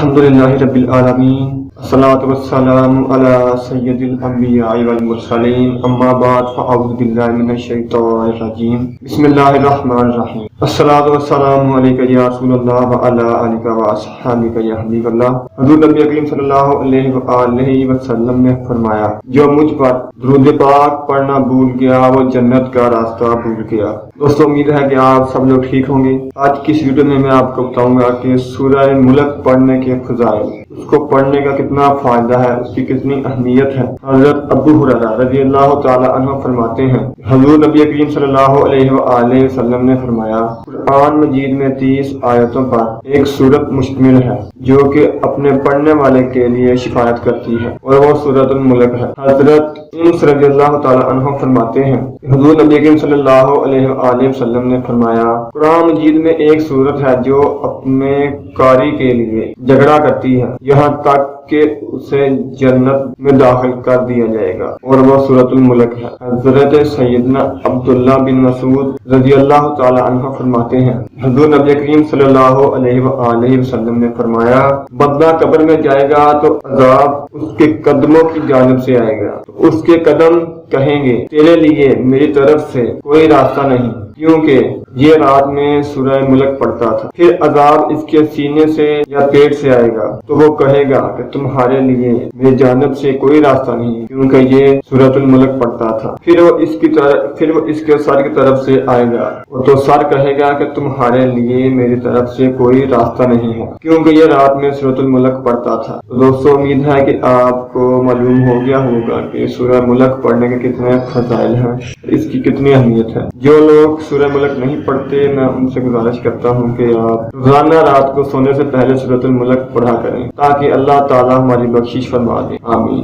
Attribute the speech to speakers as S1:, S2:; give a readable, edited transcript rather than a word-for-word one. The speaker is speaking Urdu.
S1: الحمدللہ رب العالمین الصلاۃ والسلام علی سید الانبیاء والمرسلین اما بعد فاعوذ باللہ من الشیطان الرجیم بسم اللہ الرحمن الرحیم الصلاۃ والسلام علیک یا رسول اللہ وعلی آلک واصحابک یا حبیب اللہ۔ حضور نبی کریم صلی اللہ علیہ وآلہ وسلم نے فرمایا، جو مجھ پر درود پاک پڑھنا بھول گیا وہ جنت کا راستہ بھول گیا۔ دوستو، امید ہے کہ آپ سب لوگ ٹھیک ہوں گے۔ آج کی اس ویڈیو میں آپ کو بتاؤں گا کہ سورہ ملک پڑھنے کے فضائل، اس کو پڑھنے کا کتنا فائدہ ہے، اس کی کتنی اہمیت ہے۔ حضرت ابو ہریرہ رضی اللہ تعالی عنہ فرماتے ہیں، حضور نبی کریم صلی اللہ علیہ وآلہ وسلم نے فرمایا، قرآن مجید میں 30 آیتوں پر ایک سورت مشتمل ہے جو کہ اپنے پڑھنے والے کے لیے شفاعت کرتی ہے، اور وہ سورۃ الملک ہے۔ حضرت انس رضی اللہ تعالی عنہ فرماتے ہیں، حضور نبی کریم صلی اللہ علیہ وآلہ وسلم نے فرمایا، قرآن مجید میں ایک سورت ہے جو اپنے قاری کے لیے جھگڑا کرتی ہے یہاں تک کہ اسے جنت میں داخل کر دیا جائے گا، اور وہ سورۃ الملک ہے۔ حضرت سیدنا عبداللہ بن مسعود رضی اللہ تعالی عنہ فرماتے ہیں، حضور نبی کریم صلی اللہ علیہ وآلہ وسلم نے فرمایا، بندہ قبر میں جائے گا تو عذاب اس کے قدموں کی جانب سے آئے گا، تو اس کے قدم کہیں گے، تیرے لیے میری طرف سے کوئی راستہ نہیں، کیونکہ یہ رات میں سورہ ملک پڑھتا تھا۔ پھر عذاب اس کے سینے سے یا پیٹ سے آئے گا، تو وہ کہے گا کہ تمہارے لیے میری جانب سے کوئی راستہ نہیں، کیونکہ یہ سورۃ الملک پڑھتا تھا۔ پھر وہ اس کے سر کی طرف سے آئے گا، تو سر کہے گا کہ تمہارے لیے میری طرف سے کوئی راستہ نہیں ہے، کیونکہ یہ رات میں سورۃ الملک پڑھتا تھا۔ تو دوستو، امید ہے کہ آپ کو معلوم ہو گیا ہوگا کہ سورہ ملک پڑھنے کے کتنے فضائل ہیں، اس کی کتنی اہمیت ہے۔ جو لوگ سورہ ملک نہیں پڑھتے، میں ان سے گزارش کرتا ہوں کہ آپ روزانہ رات کو سونے سے پہلے سورۃ الملک پڑھا کریں، تاکہ اللہ تعالیٰ ہماری بخشش فرما دے۔ آمین۔